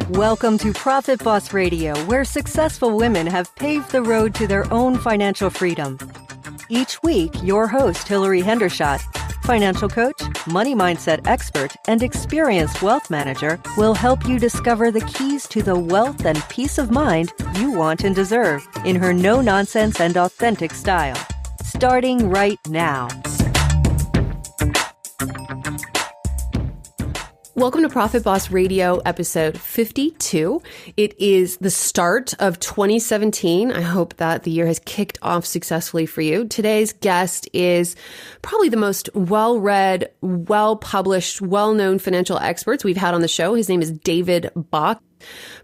Welcome to Profit Boss Radio, where successful women have paved the road to their own financial freedom. Each week, your host, Hillary Hendershot, financial coach, money mindset expert, and experienced wealth manager, will help you discover the keys to the wealth and peace of mind you want and deserve in her no-nonsense and authentic style. Starting right now. Welcome to Profit Boss Radio, episode 52. It is the start of 2017. I hope that the year has kicked off successfully for you. Today's guest is probably the most well-read, well-published, well-known financial experts we've had on the show. His name is David Bach.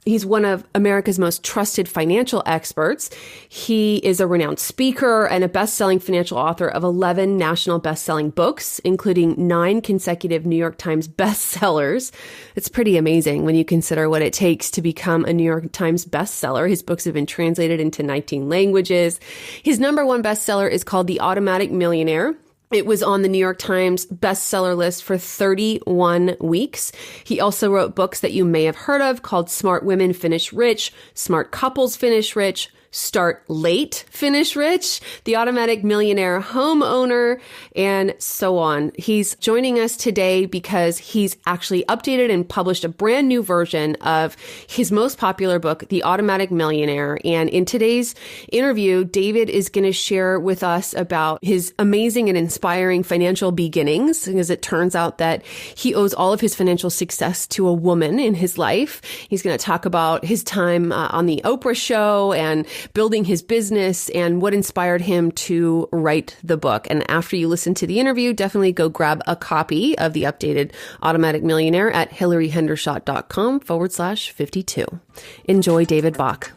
He's one of America's most trusted financial experts. He is a renowned speaker and a best-selling financial author of 11 national best-selling books, including 9 consecutive New York Times bestsellers. It's pretty amazing when you consider what it takes to become a New York Times bestseller. His books have been translated into 19 languages. His number one bestseller is called The Automatic Millionaire. It was on the New York Times bestseller list for 31 weeks. He also wrote books that you may have heard of called Smart Women Finish Rich, Smart Couples Finish Rich, Start Late, Finish Rich, The Automatic Millionaire Homeowner, and so on. He's joining us today because he's actually updated and published a brand new version of his most popular book, The Automatic Millionaire. And in today's interview, David is going to share with us about his amazing and inspiring financial beginnings, because it turns out that he owes all of his financial success to a woman in his life. He's going to talk about his time on the Oprah show and building his business and what inspired him to write the book. And after you listen to the interview, definitely go grab a copy of the updated Automatic Millionaire at hillaryhendershot.com/52. Enjoy David Bach.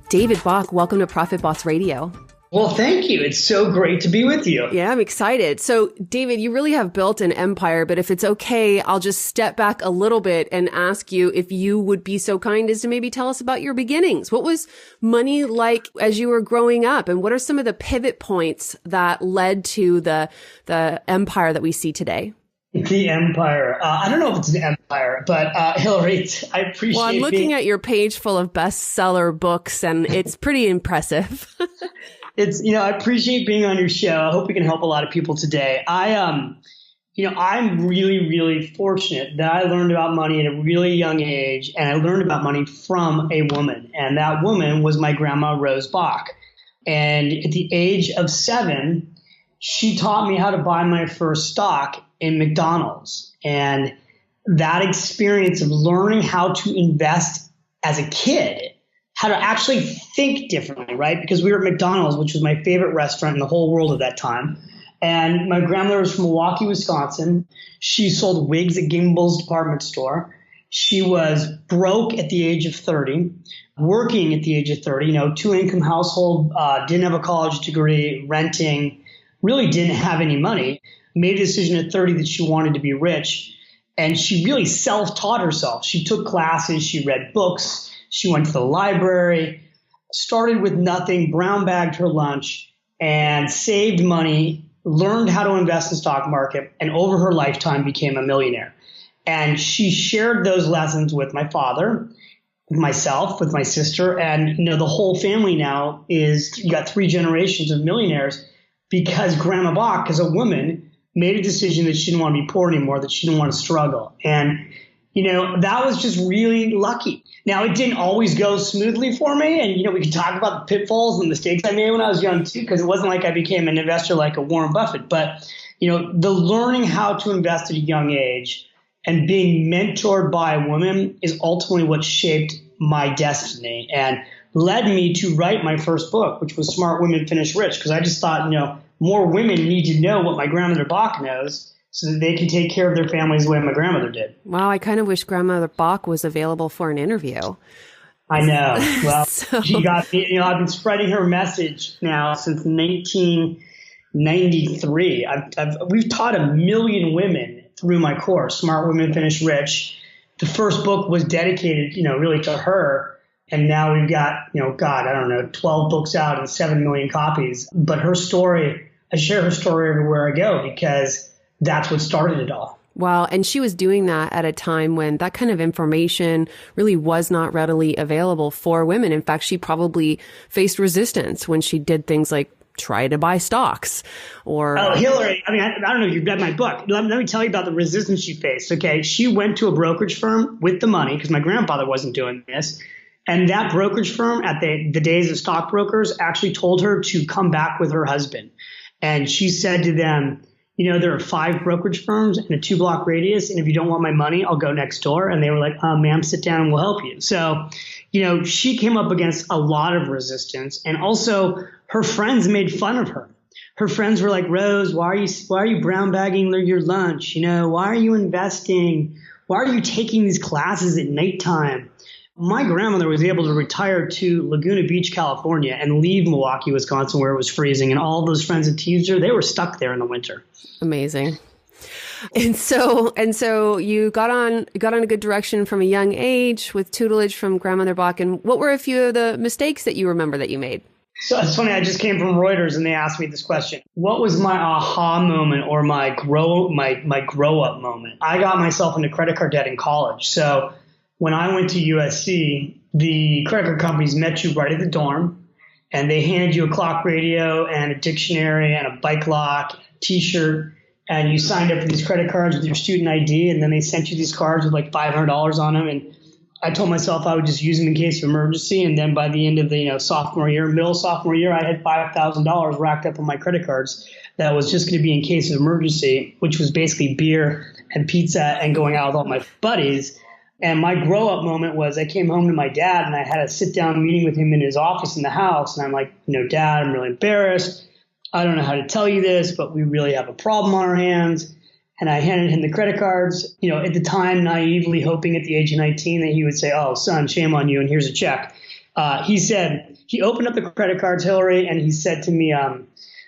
David Bach, welcome to Profit Boss Radio. Well, thank you. It's so great to be with you. Yeah, I'm excited. So, David, you really have built an empire, but if it's okay, I'll just step back a little bit and ask you if you would be so kind as to maybe tell us about your beginnings. What was money like as you were growing up? And what are some of the pivot points that led to the empire that we see today? The empire. I don't know if it's an empire, but Hillary, I appreciate. Well, I'm looking at your page full of bestseller books, and it's pretty impressive. I appreciate being on your show. I hope we can help a lot of people today. I'm really, really fortunate that I learned about money at a really young age, and I learned about money from a woman, and that woman was my grandma, Rose Bach. And at the age of 7, she taught me how to buy my first stock in McDonald's. And that experience of learning how to invest as a kid, how to actually think differently, right? Because we were at McDonald's, which was my favorite restaurant in the whole world at that time. And my grandmother was from Milwaukee, Wisconsin. She sold wigs at Gimbel's department store. She was broke at the age of 30, working at the age of 30, 2-income household, didn't have a college degree, renting, really didn't have any money, made a decision at 30 that she wanted to be rich. And she really self-taught herself. She took classes, she read books, she went to the library, started with nothing, brown bagged her lunch, and saved money, learned how to invest in the stock market, and over her lifetime became a millionaire. And she shared those lessons with my father, with myself, with my sister, and the whole family now you got 3 generations of millionaires because Grandma Bach, as a woman, made a decision that she didn't want to be poor anymore, that she didn't want to struggle. And that was just really lucky. Now, it didn't always go smoothly for me. And, we could talk about the pitfalls and mistakes I made when I was young, too, because it wasn't like I became an investor like a Warren Buffett. But, the learning how to invest at a young age and being mentored by a woman is ultimately what shaped my destiny and led me to write my first book, which was Smart Women Finish Rich, because I just thought, more women need to know what my grandmother Bach knows so that they can take care of their families the way my grandmother did. Wow, I kind of wish Grandmother Bach was available for an interview. I know. Well, she got me, I've been spreading her message now since 1993. We've taught 1 million women through my course, Smart Women Finish Rich. The first book was dedicated, really to her. And now we've got, 12 books out and 7 million copies. But her story, I share her story everywhere I go because that's what started it all. Wow. And she was doing that at a time when that kind of information really was not readily available for women. In fact, she probably faced resistance when she did things like try to buy stocks or... Oh, Hillary, I mean, I don't know if you've read my book. Let me tell you about the resistance she faced. Okay. She went to a brokerage firm with the money because my grandfather wasn't doing this. And that brokerage firm at the days of stockbrokers actually told her to come back with her husband. And she said to them, there are 5 brokerage firms in a 2-block radius. And if you don't want my money, I'll go next door. And they were like, ma'am, sit down and we'll help you. So, she came up against a lot of resistance. And also her friends made fun of her. Her friends were like, Rose, why are you brown bagging your lunch? Why are you investing? Why are you taking these classes at nighttime? My grandmother was able to retire to Laguna Beach, California, and leave Milwaukee, Wisconsin, where it was freezing. And all those friends that teased her, they were stuck there in the winter. Amazing. And so you got on a good direction from a young age with tutelage from grandmother Bach. And what were a few of the mistakes that you remember that you made? So it's funny. I just came from Reuters and they asked me this question. What was my aha moment or my grow up moment? I got myself into credit card debt in college. So when I went to USC, the credit card companies met you right at the dorm, and they handed you a clock radio and a dictionary and a bike lock, T-shirt, and you signed up for these credit cards with your student ID, and then they sent you these cards with like $500 on them. And I told myself I would just use them in case of emergency. And then by the end of the middle sophomore year, I had $5,000 racked up on my credit cards that was just going to be in case of emergency, which was basically beer and pizza and going out with all my buddies. And my grow up moment was I came home to my dad and I had a sit down meeting with him in his office in the house. And I'm like, Dad, I'm really embarrassed. I don't know how to tell you this, but we really have a problem on our hands. And I handed him the credit cards, at the time, naively hoping at the age of 19 that he would say, oh, son, shame on you. And here's a check. He opened up the credit cards, Hillary, and he said to me,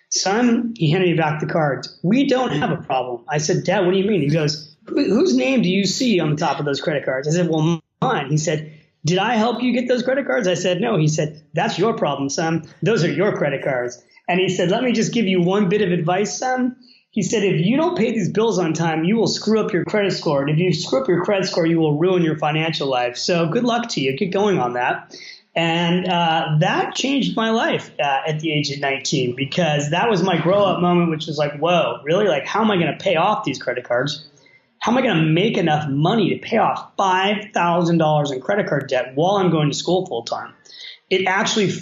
son, he handed me back the cards. We don't have a problem. I said, Dad, what do you mean? He goes, whose name do you see on the top of those credit cards? I said, well, mine. He said, did I help you get those credit cards? I said, no. He said, that's your problem, son. Those are your credit cards. And he said, let me just give you one bit of advice, son. He said, if you don't pay these bills on time, you will screw up your credit score. And if you screw up your credit score, you will ruin your financial life. So good luck to you. Get going on that. And that changed my life at the age of 19, because that was my grow up moment, which was like, whoa, really? Like, how am I going to pay off these credit cards? How am I going to make enough money to pay off $5,000 in credit card debt while I'm going to school full time? It actually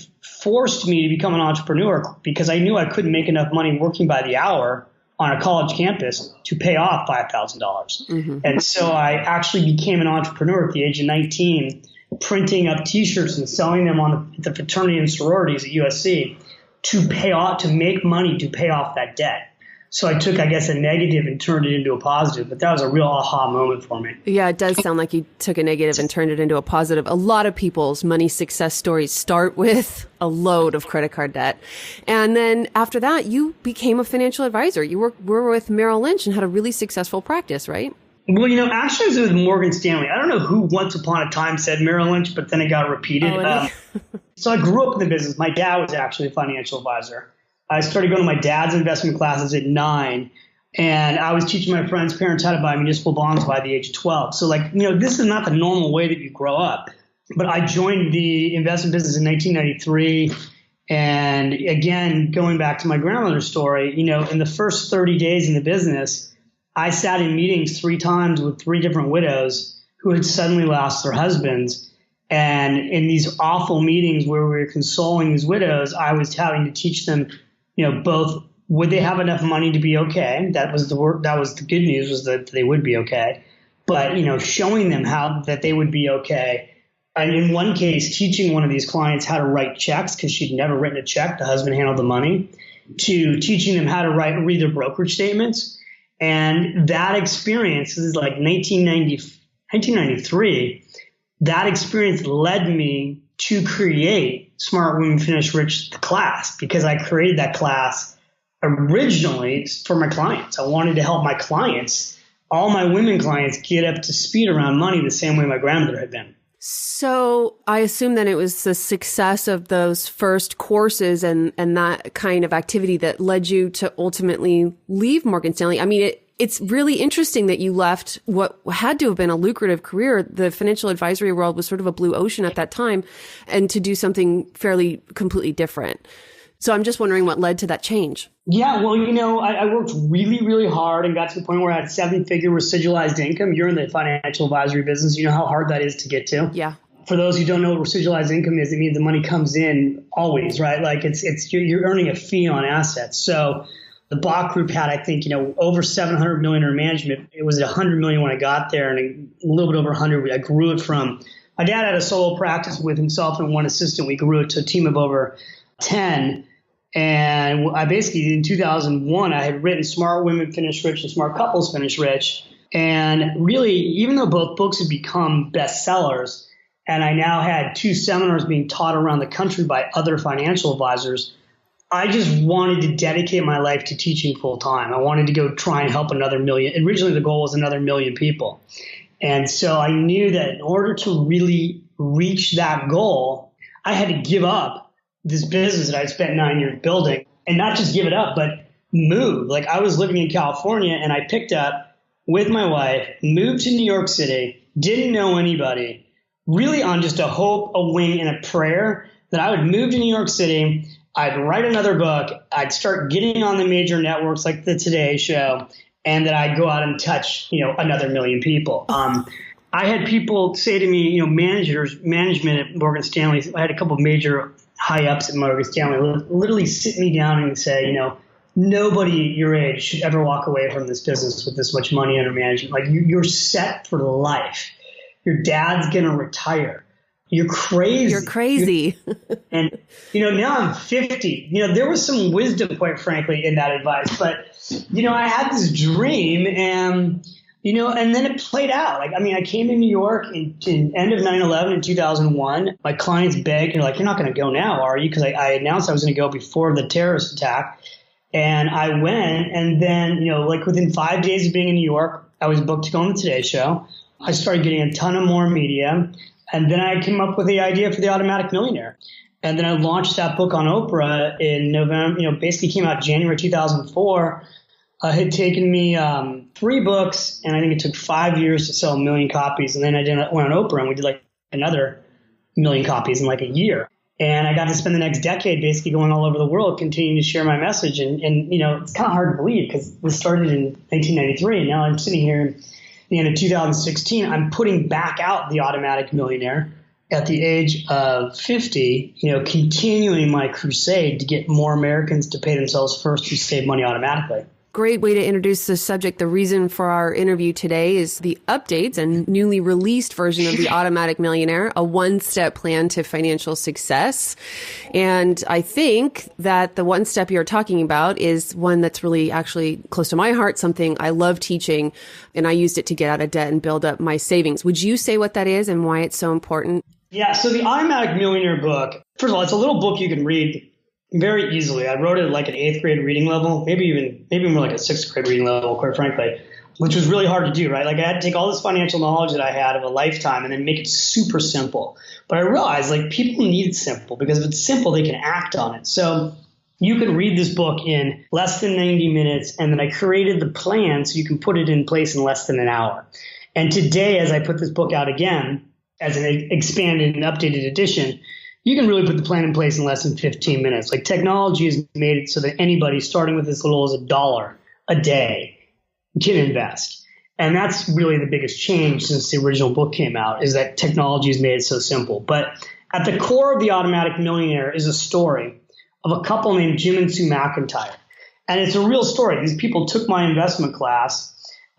forced me to become an entrepreneur because I knew I couldn't make enough money working by the hour on a college campus to pay off $5,000. Mm-hmm. And so I actually became an entrepreneur at the age of 19, printing up T-shirts and selling them on the fraternity and sororities at USC to make money to pay off that debt. So I took, I guess, a negative and turned it into a positive. But that was a real aha moment for me. Yeah, it does sound like you took a negative and turned it into a positive. A lot of people's money success stories start with a load of credit card debt. And then after that, you became a financial advisor. You were with Merrill Lynch and had a really successful practice, right? Well, actually, it was with Morgan Stanley. I don't know who once upon a time said Merrill Lynch, but then it got repeated. So I grew up in the business. My dad was actually a financial advisor. I started going to my dad's investment classes at 9, and I was teaching my friends' parents how to buy municipal bonds by the age of 12. So, this is not the normal way that you grow up. But I joined the investment business in 1993. And again, going back to my grandmother's story, in the first 30 days in the business, I sat in meetings 3 times with 3 different widows who had suddenly lost their husbands. And in these awful meetings where we were consoling these widows, I was having to teach them, both would they have enough money to be okay? That was the good news, was that they would be okay. But, showing them how that they would be okay. And in one case, teaching one of these clients how to write checks because she'd never written a check. The husband handled the money, to teaching them how to read their brokerage statements. And that experience, this is like 1993, that experience led me to create Smart Women Finish Rich, the class, because I created that class originally for my clients. I wanted to help my clients, all my women clients, get up to speed around money the same way my grandmother had been. So I assume then it was the success of those first courses and that kind of activity that led you to ultimately leave Morgan Stanley. I mean, it's really interesting that you left what had to have been a lucrative career. The financial advisory world was sort of a blue ocean at that time, and to do something fairly completely different. So I'm just wondering what led to that change. Yeah, well, I worked really, really hard and got to the point where I had 7-figure recidualized income. You're in the financial advisory business. You know how hard that is to get to. Yeah. For those who don't know what recidualized income is, it means the money comes in always, right? Like you're earning a fee on assets. So the Bach group had, I think, over 700 million in management. It was at 100 million when I got there, and a little bit over 100. I grew it from, my dad had a solo practice with himself and one assistant. We grew it to a team of over 10. And I basically, in 2001, I had written Smart Women Finish Rich and Smart Couples Finish Rich. And really, even though both books had become bestsellers, and I now had 2 seminars being taught around the country by other financial advisors, I just wanted to dedicate my life to teaching full time. I wanted to go try and help another million. Originally, the goal was another million people. And so I knew that in order to really reach that goal, I had to give up this business that I spent 9 years building, and not just give it up, but move. Like, I was living in California, and I picked up with my wife, moved to New York City, didn't know anybody, really on just a hope, a wing, and a prayer that I would move to New York City. I'd write another book. I'd start getting on the major networks like the Today Show, and that I'd go out and touch, another million people. I had people say to me, management at Morgan Stanley, I had a couple of major high ups at Morgan Stanley literally sit me down and say, nobody your age should ever walk away from this business with this much money under management. Like, you're set for life. Your dad's going to retire. You're crazy. You're crazy. And, now I'm 50. There was some wisdom, quite frankly, in that advice. But, I had this dream, and then it played out. I came to New York in end of 9/11 in 2001. My clients begged, you're not going to go now, are you? Because I announced I was going to go before the terrorist attack. And I went, and then, within 5 days of being in New York, I was booked to go on the Today Show. I started getting a ton of more media. And then I came up with the idea for the Automatic Millionaire. And then I launched that book on Oprah in November, basically came out January 2004. It had taken me 3 books, and I think it took 5 years to sell 1 million copies. And then I went on Oprah, and we did another 1 million copies in a year. And I got to spend the next decade basically going all over the world, continuing to share my message. And it's kind of hard to believe because this started in 1993, and now I'm sitting here in the end of 2016. I'm putting back out the Automatic Millionaire at the age of 50, continuing my crusade to get more Americans to pay themselves first to save money automatically. Great way to introduce the subject. The reason for our interview today is the updates and newly released version of the Automatic Millionaire, a one-step plan to financial success. And I think that the one step you're talking about is one that's really actually close to my heart, something I love teaching, and I used it to get out of debt and build up my savings. Would you say what that is and why it's so important? Yeah, so the Automatic Millionaire book, first of all, it's a little book you can read very easily. I wrote it at an 8th grade reading level, maybe more like a 6th grade reading level, quite frankly, which was really hard to do, right? I had to take all this financial knowledge that I had of a lifetime and then make it super simple. But I realized people need it simple, because if it's simple, they can act on it. So you can read this book in less than 90 minutes, and then I created the plan so you can put it in place in less than an hour. And today, as I put this book out again, as an expanded and updated edition, you can really put the plan in place in less than 15 minutes. Technology has made it so that anybody starting with as little as $1 a day can invest. And that's really the biggest change since the original book came out, is that technology has made it so simple. But at the core of the Automatic Millionaire is a story of a couple named Jim and Sue McIntyre. And it's a real story. These people took my investment class.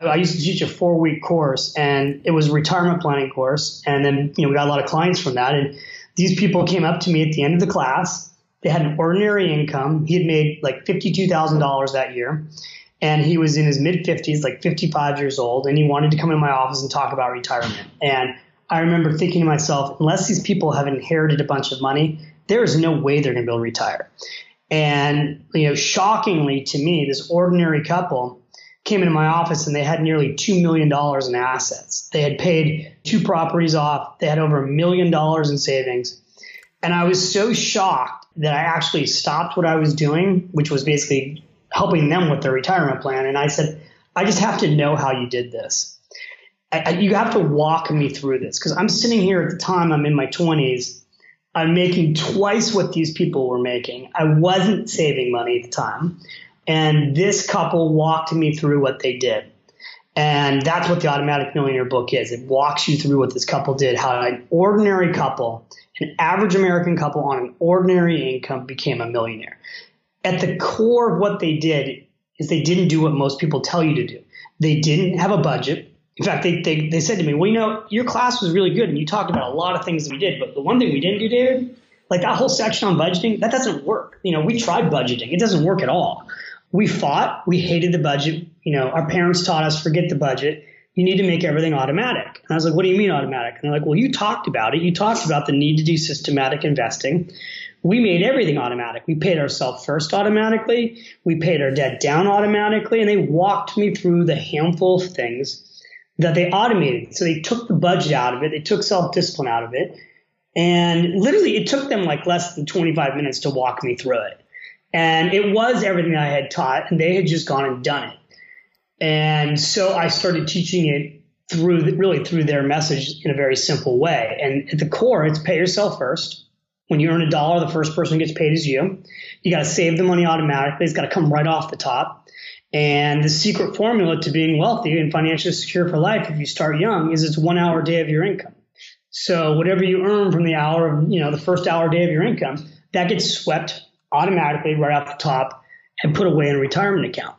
I used to teach a 4-week course, and it was a retirement planning course. And then, we got a lot of clients from that. And these people came up to me at the end of the class. They had an ordinary income. He had made $52,000 that year. And he was in his mid-50s, 55 years old. And he wanted to come in my office and talk about retirement. And I remember thinking to myself, unless these people have inherited a bunch of money, there is no way they're going to be able to retire. And, shockingly to me, this ordinary couple came into my office and they had nearly $2 million in assets. They had paid 2 properties off. They had over $1 million in savings. And I was so shocked that I actually stopped what I was doing, which was basically helping them with their retirement plan. And I said, I just have to know how you did this. You have to walk me through this, because I'm sitting here at the time, I'm in my 20s. I'm making twice what these people were making. I wasn't saving money at the time. And this couple walked me through what they did. And that's what the Automatic Millionaire book is. It walks you through what this couple did, how an ordinary couple, an average American couple on an ordinary income, became a millionaire. At the core of what they did is they didn't do what most people tell you to do. They didn't have a budget. In fact, they said to me, well, you know, your class was really good and you talked about a lot of things that we did, but the one thing we didn't do, David, like that whole section on budgeting, that doesn't work. You know, we tried budgeting. It doesn't work at all. We fought. We hated the budget. You know, our parents taught us, forget the budget. You need to make everything automatic. And I was like, what do you mean automatic? And they're like, well, you talked about it. You talked about the need to do systematic investing. We made everything automatic. We paid ourselves first automatically. We paid our debt down automatically. And they walked me through the handful of things that they automated. So they took the budget out of it. They took self-discipline out of it. And literally it took them like less than 25 minutes to walk me through it. And it was everything I had taught, and they had just gone and done it. And so I started teaching it through their message in a very simple way. And at the core, it's pay yourself first. When you earn $1, the first person who gets paid is you. You got to save the money automatically. It's got to come right off the top. And the secret formula to being wealthy and financially secure for life, if you start young, is it's 1 hour a day of your income. So whatever you earn from the hour of, the first hour a day of your income, that gets swept automatically right off the top and put away in a retirement account.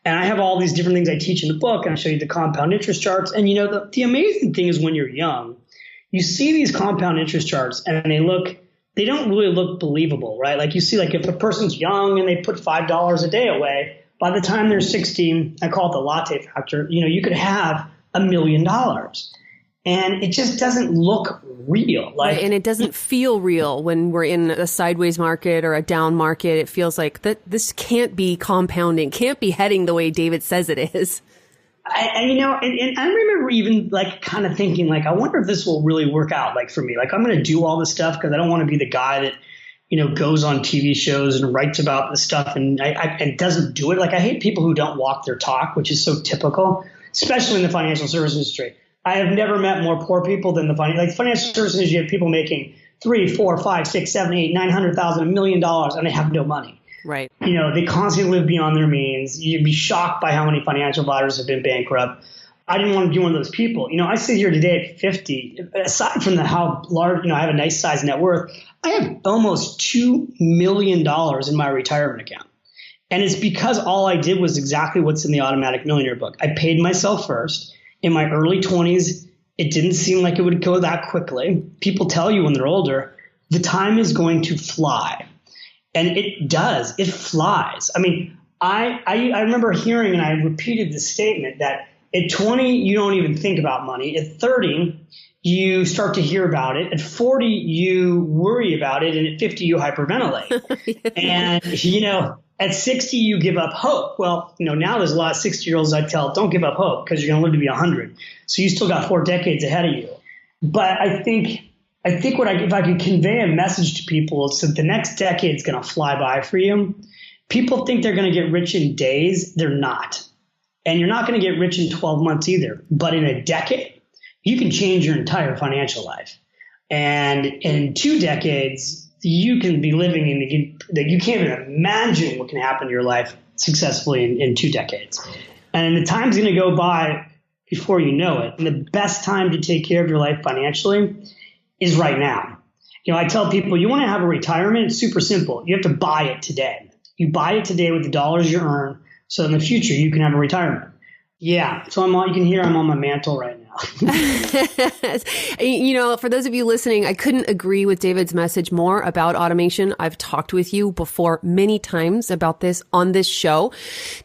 And I have all these different things I teach in the book, and I show you the compound interest charts. And the amazing thing is when you're young, you see these compound interest charts and they don't really look believable, right? Like you see, like if a person's young and they put $5 a day away, by the time they're 16, I call it the latte factor, you could have $1 million. And it just doesn't look real. Right, and it doesn't feel real when we're in a sideways market or a down market. It feels like that this can't be compounding, can't be heading the way David says it is. I remember even like kind of thinking like, I wonder if this will really work out like for me. Like I'm going to do all this stuff because I don't want to be the guy that, goes on TV shows and writes about this stuff and doesn't do it. Like I hate people who don't walk their talk, which is so typical, especially in the financial services industry. I have never met more poor people than the financial services industry. You have people making $3, $4, $5, $6, $7, $8, $900,000, $1 million, and they have no money. Right. They constantly live beyond their means. You'd be shocked by how many financial advisors have been bankrupt. I didn't want to be one of those people. I sit here today at 50. Aside from how large, I have a nice size net worth, I have almost $2 million in my retirement account. And it's because all I did was exactly what's in the Automatic Millionaire book. I paid myself first. In my early 20s, it didn't seem like it would go that quickly. People tell you when they're older, the time is going to fly. And it does. It flies. I mean, I remember hearing, and I repeated this statement, that at 20, you don't even think about money. At 30, you start to hear about it. At 40, you worry about it. And at 50, you hyperventilate. And, at 60, you give up hope. Well, now there's a lot of 60-year-olds I tell, don't give up hope because you're going to live to be 100. So you still got 4 decades ahead of you. But I think if I could convey a message to people, it's that the next decade is going to fly by for you. People think they're going to get rich in days. They're not. And you're not going to get rich in 12 months either. But in a decade, you can change your entire financial life. And in 2 decades, you can be living that you can't even imagine what can happen to your life successfully in 2 decades. And the time's going to go by before you know it. And the best time to take care of your life financially is right now. I tell people, you want to have a retirement? It's super simple. You have to buy it today. You buy it today with the dollars you earn, so in the future you can have a retirement. Yeah. So you can hear I'm on my mantle right now. For those of you listening, I couldn't agree with David's message more about automation. I've talked with you before many times about this on this show.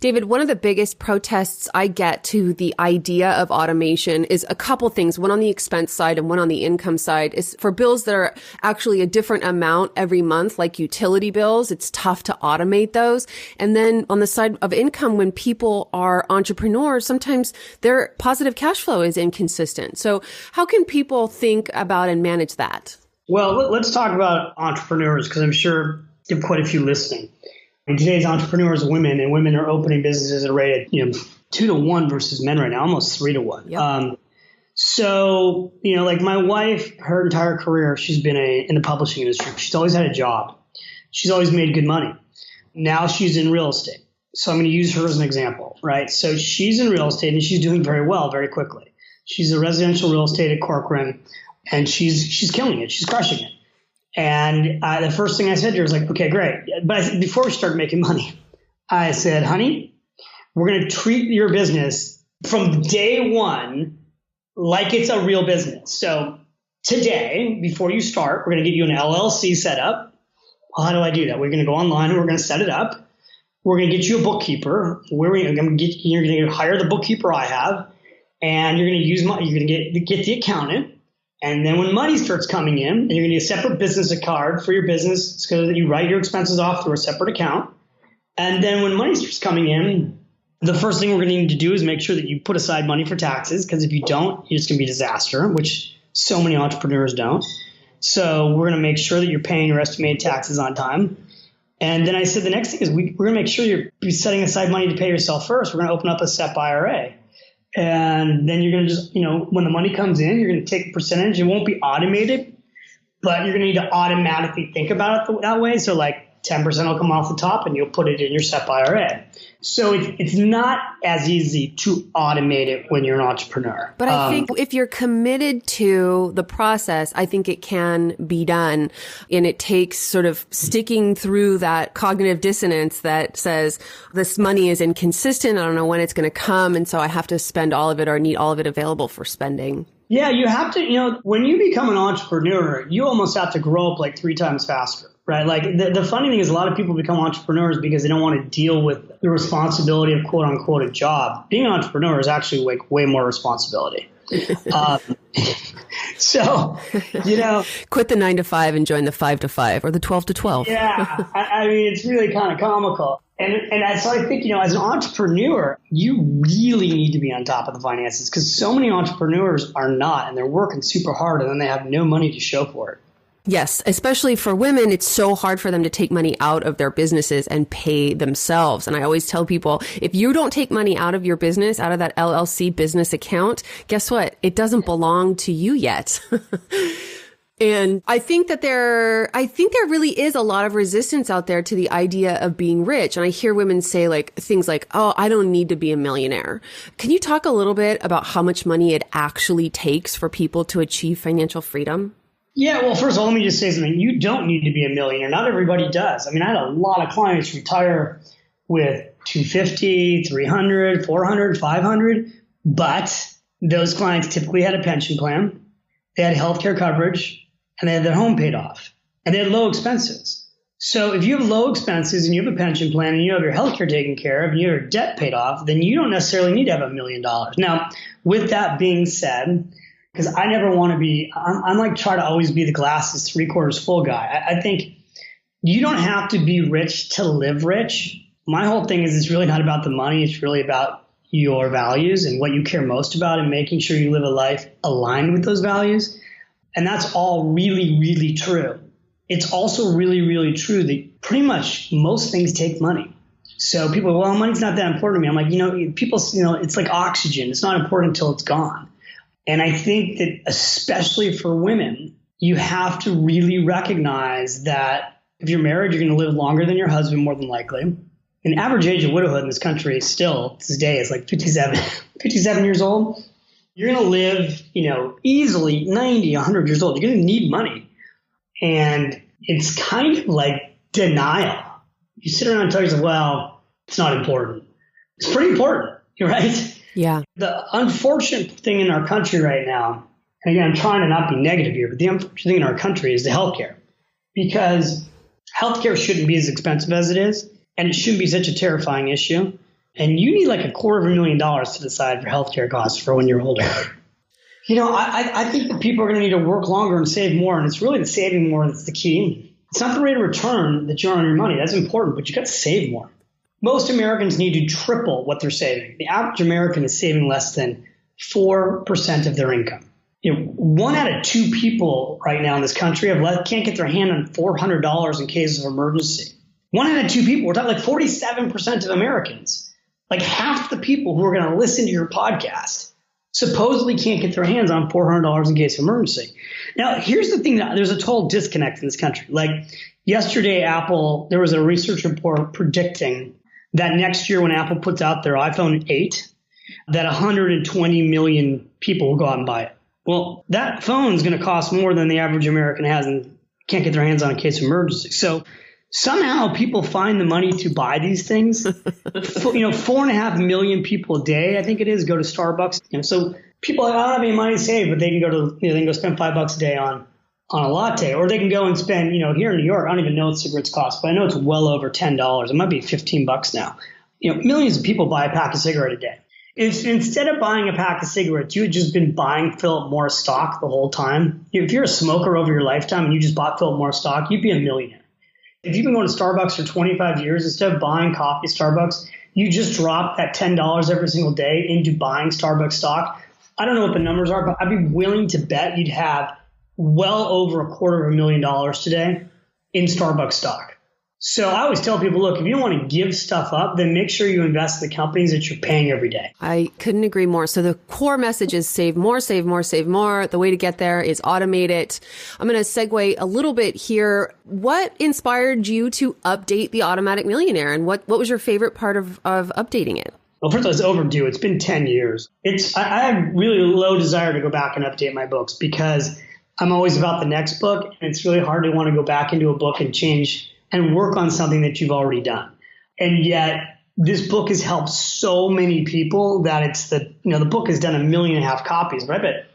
David, one of the biggest protests I get to the idea of automation is a couple things. One on the expense side and one on the income side is for bills that are actually a different amount every month, like utility bills. It's tough to automate those. And then on the side of income, when people are entrepreneurs, sometimes their positive cash flow is inconsistent. So how can people think about and manage that? Well, let's talk about entrepreneurs, because I'm sure you have quite a few listening. And today's entrepreneurs are women, and women are opening businesses at a rate of 2-to-1 versus men right now, almost 3-to-1. Yep. So, like my wife, her entire career, she's been in the publishing industry. She's always had a job. She's always made good money. Now she's in real estate. So I'm going to use her as an example, right? So she's in real estate and she's doing very well very quickly. She's a residential real estate at Corcoran, and she's killing it. She's crushing it. And the first thing I said to her was like, okay, great. But before we started making money, I said, honey, we're going to treat your business from day one like it's a real business. So today, before you start, we're going to get you an LLC set up. Well, how do I do that? We're going to go online and we're going to set it up. We're going to get you a bookkeeper. You're going to hire the bookkeeper I have, and you're going to get the accountant. And then when money starts coming in, you're going to get a separate business card for your business so that you write your expenses off through a separate account. And then when money starts coming in, the first thing we're going to need to do is make sure that you put aside money for taxes, because if you don't, it's going to be a disaster, which so many entrepreneurs don't. So we're going to make sure that you're paying your estimated taxes on time. And then I said the next thing is we're going to make sure you're setting aside money to pay yourself first. We're going to open up a SEP IRA. And then you're going to just, when the money comes in, you're going to take a percentage. It won't be automated, but you're going to need to automatically think about it that way. So like 10% will come off the top and you'll put it in your SEP IRA. So it's not as easy to automate it when you're an entrepreneur. But I think if you're committed to the process, I think it can be done. And it takes sort of sticking through that cognitive dissonance that says this money is inconsistent. I don't know when it's going to come. And so I have to spend all of it or need all of it available for spending. Yeah, you have to, when you become an entrepreneur, you almost have to grow up like 3 times faster. Right. Like the funny thing is a lot of people become entrepreneurs because they don't want to deal with the responsibility of quote unquote a job. Being an entrepreneur is actually like way more responsibility. So, quit the 9 to 5 and join the 5 to 5 or the 12 to 12. Yeah. I mean, it's really kind of comical. And so I think, as an entrepreneur, you really need to be on top of the finances, because so many entrepreneurs are not, and they're working super hard and then they have no money to show for it. Yes, especially for women, it's so hard for them to take money out of their businesses and pay themselves. And I always tell people, if you don't take money out of your business, out of that LLC business account, guess what? It doesn't belong to you yet. And I think there really is a lot of resistance out there to the idea of being rich. And I hear women say things like, oh, I don't need to be a millionaire. Can you talk a little bit about how much money it actually takes for people to achieve financial freedom? Yeah, well, first of all, let me just say something. You don't need to be a millionaire. Not everybody does. I mean, I had a lot of clients retire with $250, $300, $400, $500, but those clients typically had a pension plan, they had healthcare coverage, and they had their home paid off, and they had low expenses. So if you have low expenses and you have a pension plan and you have your healthcare taken care of and you have your debt paid off, then you don't necessarily need to have $1 million. Now, with that being said, because I never want to be, I'm like try to always be the glass is 3/4 full guy. I think you don't have to be rich to live rich. My whole thing is it's really not about the money. It's really about your values and what you care most about and making sure you live a life aligned with those values. And that's all really, really true. It's also really, really true that pretty much most things take money. So people go, well, money's not that important to me. I'm like, people, it's like oxygen. It's not important until it's gone. And I think that especially for women, you have to really recognize that if you're married, you're going to live longer than your husband, more than likely. An average age of widowhood in this country still to this day is like 57 years old. You're going to live, easily 90, 100 years old. You're going to need money. And it's kind of like denial. You sit around and tell yourself, well, it's not important. It's pretty important, right? Yeah. The unfortunate thing in our country right now, and again, I'm trying to not be negative here, but the unfortunate thing in our country is the healthcare. Because healthcare shouldn't be as expensive as it is, and it shouldn't be such a terrifying issue. And you need like $250,000 to decide for healthcare costs for when you're older. I think that people are going to need to work longer and save more, and it's really the saving more that's the key. It's not the rate of return that you earn on your money. That's important, but you got to save more. Most Americans need to triple what they're saving. The average American is saving less than 4% of their income. 1 out of 2 people right now in this country can't get their hand on $400 in case of emergency. 1 out of 2 people. We're talking like 47% of Americans. Like half the people who are going to listen to your podcast supposedly can't get their hands on $400 in case of emergency. Now, here's the thing. There's a total disconnect in this country. Like yesterday, Apple, there was a research report predicting that next year when Apple puts out their iPhone 8, that 120 million people will go out and buy it. Well, that phone is going to cost more than the average American has and can't get their hands on in case of emergency. So somehow people find the money to buy these things. 4.5 million people a day, I think it is, go to Starbucks. So people I don't have any money to save, but they can they can go spend $5 a day on a latte, or they can go and spend, here in New York, I don't even know what cigarettes cost, but I know it's well over $10. It might be $15 now. Millions of people buy a pack of cigarette a day. If instead of buying a pack of cigarettes, you had just been buying Philip Morris stock the whole time, if you're a smoker over your lifetime and you just bought Philip Morris stock, you'd be a millionaire. If you've been going to Starbucks for 25 years, instead of buying coffee at Starbucks, you just drop that $10 every single day into buying Starbucks stock. I don't know what the numbers are, but I'd be willing to bet you'd have well over $250,000 today in Starbucks stock. So I always tell people, look, if you don't want to give stuff up, then make sure you invest in the companies that you're paying every day. I couldn't agree more. So the core message is save more, save more, save more. The way to get there is automate it. I'm going to segue a little bit here. What inspired you to update the Automatic Millionaire, and what was your favorite part of updating it? Well, first of all, it's overdue. It's been 10 years. I have really low desire to go back and update my books because I'm always about the next book, and it's really hard to want to go back into a book and change and work on something that you've already done. And yet this book has helped so many people that it's the book has done 1.5 million copies, but I bet a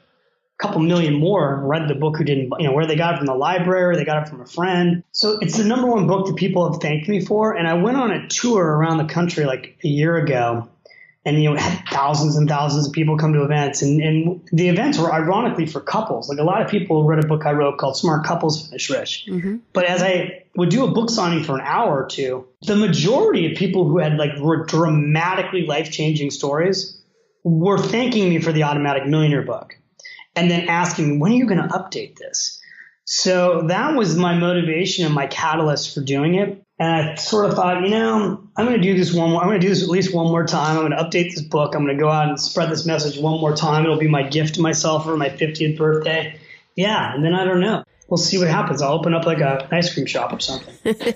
couple million more read the book who didn't, where they got it from the library, they got it from a friend. So it's the number one book that people have thanked me for. And I went on a tour around the country like a year ago, and had thousands and thousands of people come to events, and the events were ironically for couples. Like a lot of people read a book I wrote called Smart Couples Finish Rich. Mm-hmm. But as I would do a book signing for an hour or two, the majority of people who had were dramatically life-changing stories were thanking me for the Automatic Millionaire book and then asking me, when are you going to update this? So that was my motivation and my catalyst for doing it. And I sort of thought, I'm going to do this I'm going to do this at least one more time. I'm going to update this book. I'm going to go out and spread this message one more time. It'll be my gift to myself for my 50th birthday. Yeah. And then I don't know. We'll see what happens. I'll open up like an ice cream shop or something.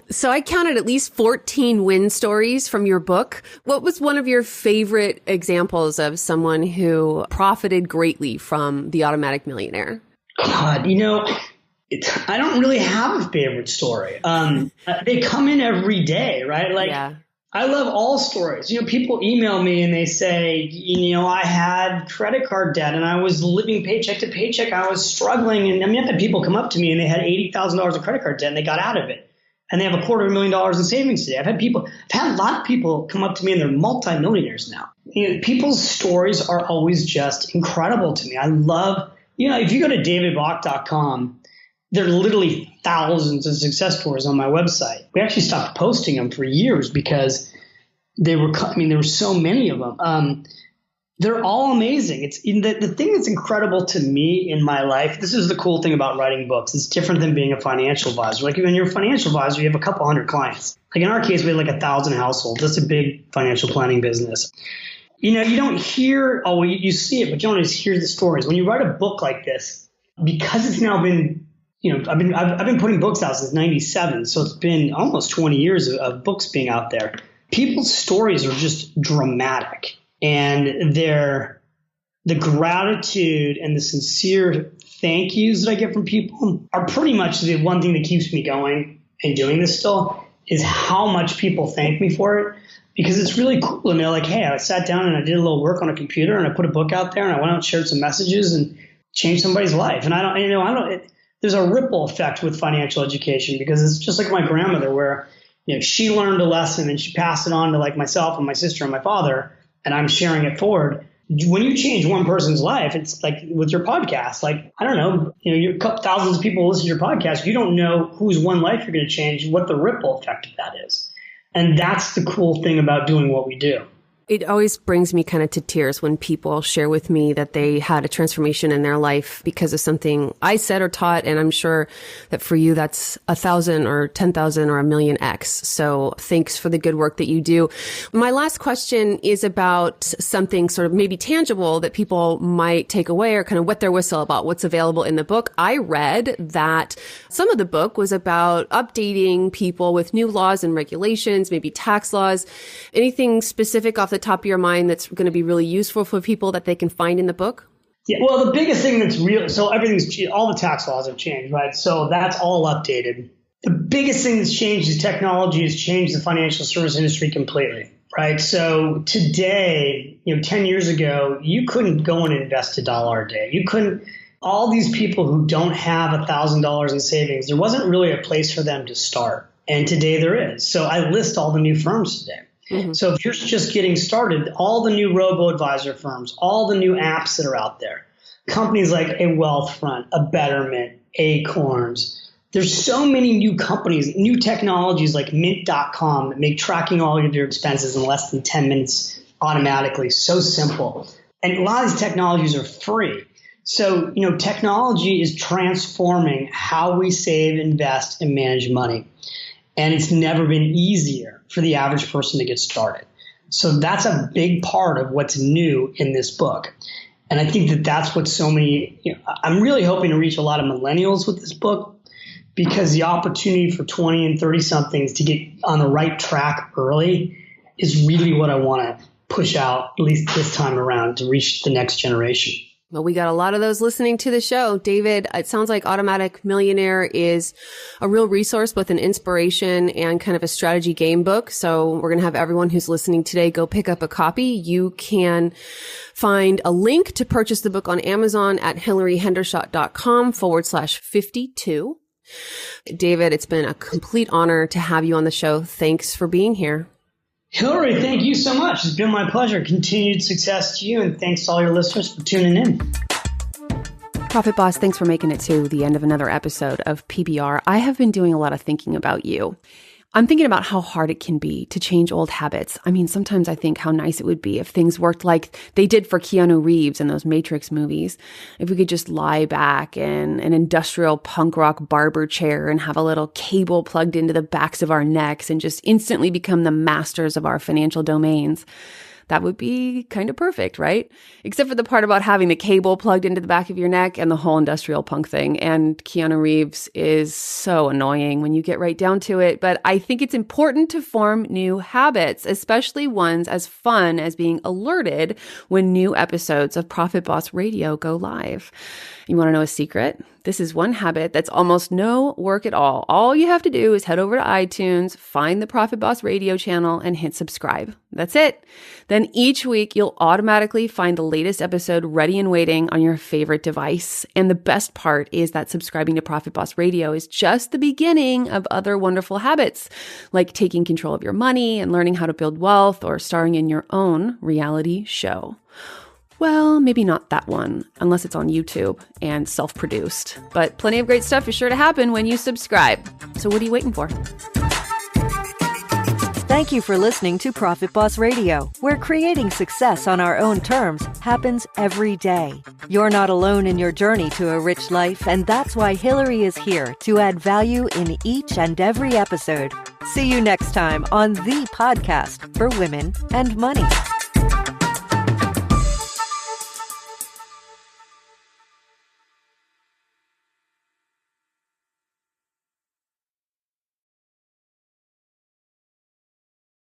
So I counted at least 14 win stories from your book. What was one of your favorite examples of someone who profited greatly from the Automatic Millionaire? God, I don't really have a favorite story. They come in every day, right? Yeah. I love all stories. People email me and they say, I had credit card debt and I was living paycheck to paycheck. I was struggling. And I've had people come up to me and they had $80,000 of credit card debt and they got out of it. And they have $250,000 in savings today. I've had a lot of people come up to me and they're multimillionaires now. People's stories are always just incredible to me. I love, if you go to davidbach.com, there are literally thousands of success stories on my website. We actually stopped posting them for years because there were so many of them. They're all amazing. It's the thing that's incredible to me in my life. This is the cool thing about writing books. It's different than being a financial advisor. Like when you're a financial advisor, you have a couple hundred clients. Like in our case, we had 1,000 households. That's a big financial planning business. You don't hear, you see it, but you don't always hear the stories. When you write a book like this, because it's now been, I've been putting books out since 97. So it's been almost 20 years of books being out there. People's stories are just dramatic, and the gratitude and the sincere thank yous that I get from people are pretty much the one thing that keeps me going and doing this still is how much people thank me for it, because it's really cool to know, like, hey, I sat down and I did a little work on a computer and I put a book out there and I went out and shared some messages and changed somebody's life. And there's a ripple effect with financial education, because it's just like my grandmother, where, she learned a lesson and she passed it on to like myself and my sister and my father, and I'm sharing it forward. When you change one person's life, it's like with your podcast, like, I don't know, you thousands of people listen to your podcast. You don't know whose one life you're going to change, what the ripple effect of that is. And that's the cool thing about doing what we do. It always brings me kind of to tears when people share with me that they had a transformation in their life because of something I said or taught. And I'm sure that for you, that's 1,000 or 10,000 or 1,000,000x. So thanks for the good work that you do. My last question is about something sort of maybe tangible that people might take away or kind of wet their whistle about what's available in the book. I read that some of the book was about updating people with new laws and regulations, maybe tax laws. Anything specific off the top of your mind that's going to be really useful for people that they can find in the book? Yeah, well, the biggest thing that's real, so all the tax laws have changed, right? So that's all updated. The biggest thing that's changed is technology has changed the financial service industry completely, right? So today, 10 years ago, you couldn't go and invest $1 a day. You couldn't, all these people who don't have $1,000 in savings, there wasn't really a place for them to start. And today there is. So I list all the new firms today. Mm-hmm. So if you're just getting started, all the new robo-advisor firms, all the new apps that are out there, companies like a Wealthfront, a Betterment, Acorns, there's so many new companies, new technologies like Mint.com that make tracking all of your expenses in less than 10 minutes automatically. So simple. And a lot of these technologies are free. So, technology is transforming how we save, invest, and manage money. And it's never been easier for the average person to get started. So that's a big part of what's new in this book. And I think that that's what so many, I'm really hoping to reach a lot of millennials with this book, because the opportunity for 20 and 30 somethings to get on the right track early is really what I want to push out, at least this time around, to reach the next generation. Well, we got a lot of those listening to the show. David, it sounds like Automatic Millionaire is a real resource, both an inspiration and kind of a strategy game book. So we're going to have everyone who's listening today go pick up a copy. You can find a link to purchase the book on Amazon at hillaryhendershot.com/52. David, it's been a complete honor to have you on the show. Thanks for being here. Hillary, thank you so much. It's been my pleasure. Continued success to you, and thanks to all your listeners for tuning in. Profit Boss, thanks for making it to the end of another episode of PBR. I have been doing a lot of thinking about you. I'm thinking about how hard it can be to change old habits. I mean, sometimes I think how nice it would be if things worked like they did for Keanu Reeves in those Matrix movies. If we could just lie back in an industrial punk rock barber chair and have a little cable plugged into the backs of our necks and just instantly become the masters of our financial domains. That would be kind of perfect, right? Except for the part about having the cable plugged into the back of your neck and the whole industrial punk thing. And Keanu Reeves is so annoying when you get right down to it. But I think it's important to form new habits, especially ones as fun as being alerted when new episodes of Profit Boss Radio go live. You want to know a secret? This is one habit that's almost no work at all. All you have to do is head over to iTunes, find the Profit Boss Radio channel, and hit subscribe. That's it. Then each week, you'll automatically find the latest episode ready and waiting on your favorite device. And the best part is that subscribing to Profit Boss Radio is just the beginning of other wonderful habits, like taking control of your money and learning how to build wealth or starring in your own reality show. Well, maybe not that one, unless it's on YouTube and self-produced. But plenty of great stuff is sure to happen when you subscribe. So what are you waiting for? Thank you for listening to Profit Boss Radio, where creating success on our own terms happens every day. You're not alone in your journey to a rich life, and that's why Hillary is here to add value in each and every episode. See you next time on the podcast for women and money.